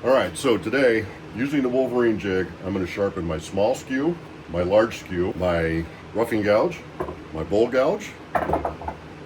All right, so today, using the Wolverine jig, I'm going to sharpen my small skew, my large skew, my roughing gouge, my bowl gouge,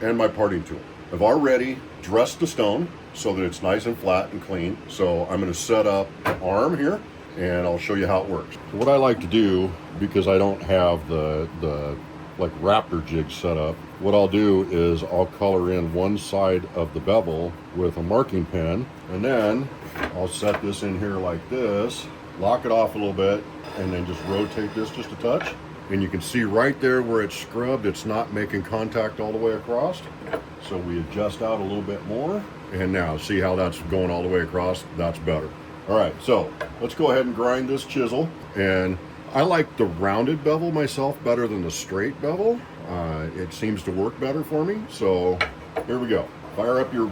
and my parting tool. I've already dressed the stone so that it's nice and flat and clean. So I'm going to set up the arm here and I'll show you how it works. So what I like to do, because I don't have the like raptor jig set up, what I'll do is I'll color in one side of the bevel with a marking pen, and then I'll set this in here like this, lock it off a little bit, and then just rotate this just a touch. And you can see right there where it's scrubbed, it's not making contact all the way across. So we adjust out a little bit more. And now see how that's going all the way across? That's better. All right, so let's go ahead and grind this chisel. And I like the rounded bevel myself better than the straight bevel. It seems to work better for me. So here we go. Fire up your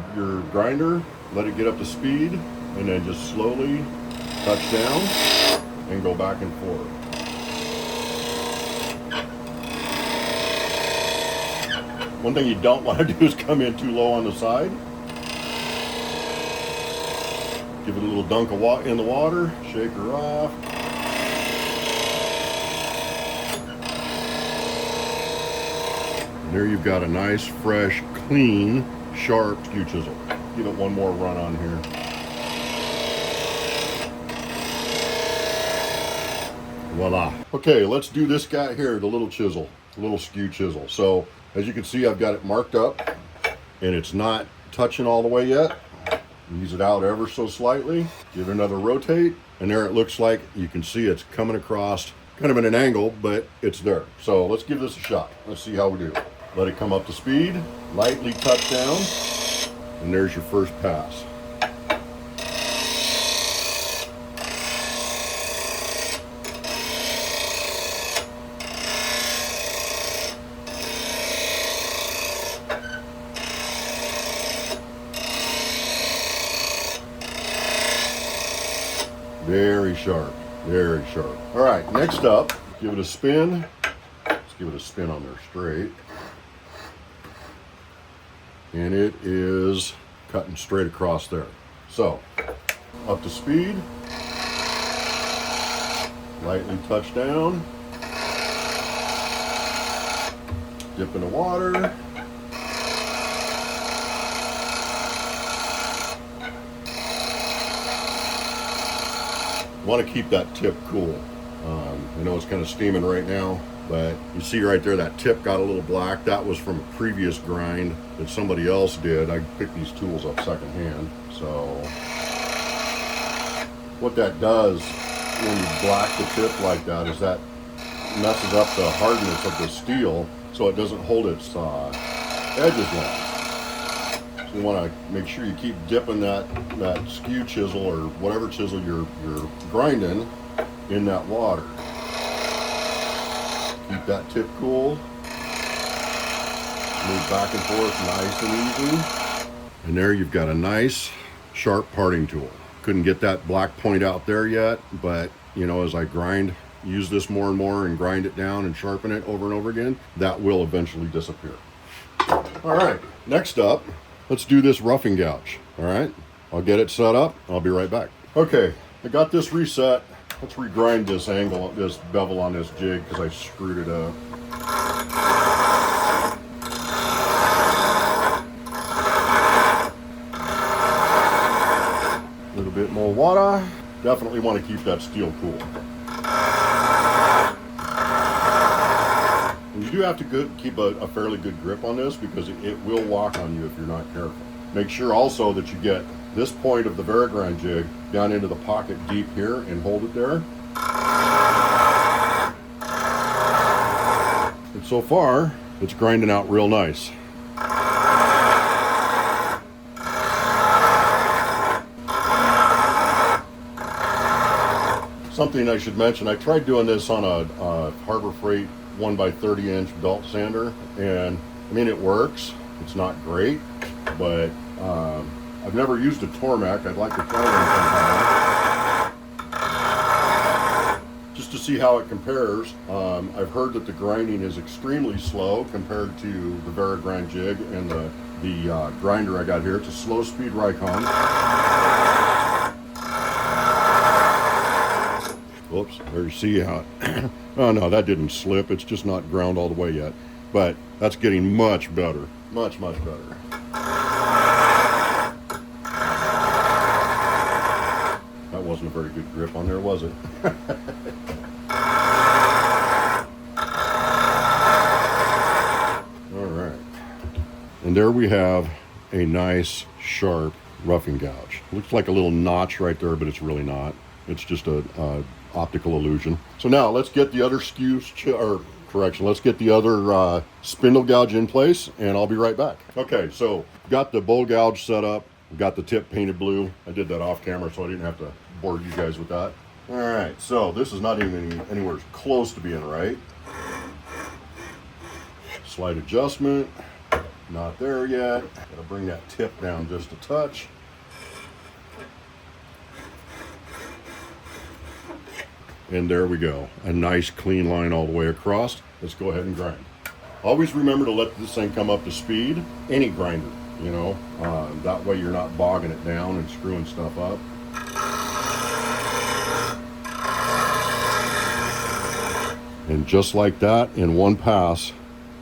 grinder, let it get up to speed, and then just slowly touch down and go back and forth. One thing you don't want to do is come in too low on the side. Give it a little dunk of in the water, shake her off. And there you've got a nice, fresh, clean, sharp skew chisel. Give it one more run on here. Voila. Okay, let's do this guy here, the little chisel, the little skew chisel. So as you can see, I've got it marked up and it's not touching all the way yet. Ease it out ever so slightly. Give it another rotate, and there it looks like. You can see it's coming across kind of at an angle, but it's there. So let's give this a shot. Let's see how we do. Let it come up to speed, lightly touch down, and there's your first pass. Very sharp, very sharp. All right, next up, give it a spin. Let's give it a spin on there straight. And it is cutting straight across there. So, up to speed. Lightly touch down. Dip in the water. Want to keep that tip cool. I know it's kind of steaming right now, but you see right there that tip got a little black. That was from a previous grind that somebody else did. I picked these tools up secondhand. So what that does when you black the tip like that is that messes up the hardness of the steel so it doesn't hold its edges long. So you want to make sure you keep dipping that skew chisel or whatever chisel you're grinding in that water. Keep that tip cool. Move back and forth nice and easy. And there you've got a nice sharp parting tool. Couldn't get that black point out there yet, but you know, as I use this more and more and grind it down and sharpen it over and over again, that will eventually disappear. All right, next up, let's do this roughing gouge. All right, I'll get it set up. I'll be right back. Okay, I got this reset. Let's regrind this this bevel on this jig because I screwed it up. A little bit more water. Definitely want to keep that steel cool. And you do have to keep a fairly good grip on this because it will walk on you if you're not careful. Make sure also that you get this point of the Wolverine jig down into the pocket deep here and hold it there. And so far, it's grinding out real nice. Something I should mention, I tried doing this on a Harbor Freight 1x30" belt sander, and I mean, it works. It's not great, but I've never used a Tormek. I'd like to try one sometime. Just to see how it compares. I've heard that the grinding is extremely slow compared to the Wolverine jig and the grinder I got here. It's a slow speed Rikon. Oops, there you see how it, oh no, that didn't slip. It's just not ground all the way yet. But that's getting much better. Much, much better. That wasn't a very good grip on there, was it? Alright. And there we have a nice, sharp roughing gouge. Looks like a little notch right there, but it's really not. It's just a optical illusion. So now let's get the other let's get the other spindle gouge in place, and I'll be right back. Okay, so got the bowl gouge set up, got the tip painted blue. I did that off camera so I didn't have to bore you guys with that. All right, so this is not even anywhere close to being right. Slight adjustment, not there yet. Gotta bring that tip down just a touch. And there we go, a nice clean line all the way across. Let's go ahead and grind. Always remember to let this thing come up to speed, any grinder, you know, that way you're not bogging it down and screwing stuff up. And just like that, in one pass,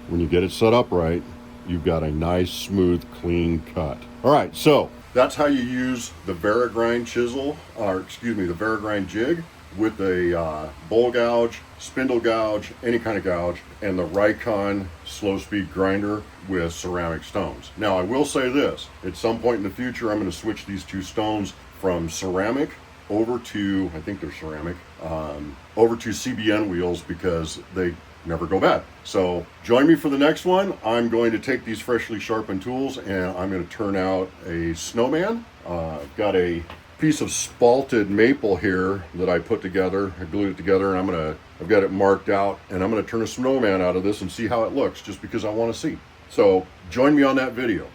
when you get it set up right, you've got a nice, smooth, clean cut. All right, so that's how you use the Varigrind chisel, or excuse me, the Varigrind jig, with a bowl gouge, spindle gouge, any kind of gouge, and the Rikon Slow Speed grinder with ceramic stones. Now I will say this, at some point in the future I'm going to switch these two stones from ceramic over to, I think they're ceramic, over to CBN wheels because they never go bad. So join me for the next one. I'm going to take these freshly sharpened tools and I'm going to turn out a snowman. I've got a piece of spalted maple here that I put together. I glued it together and I've got it marked out, and I'm gonna turn a snowman out of this and see how it looks, just because I want to see. So join me on that video.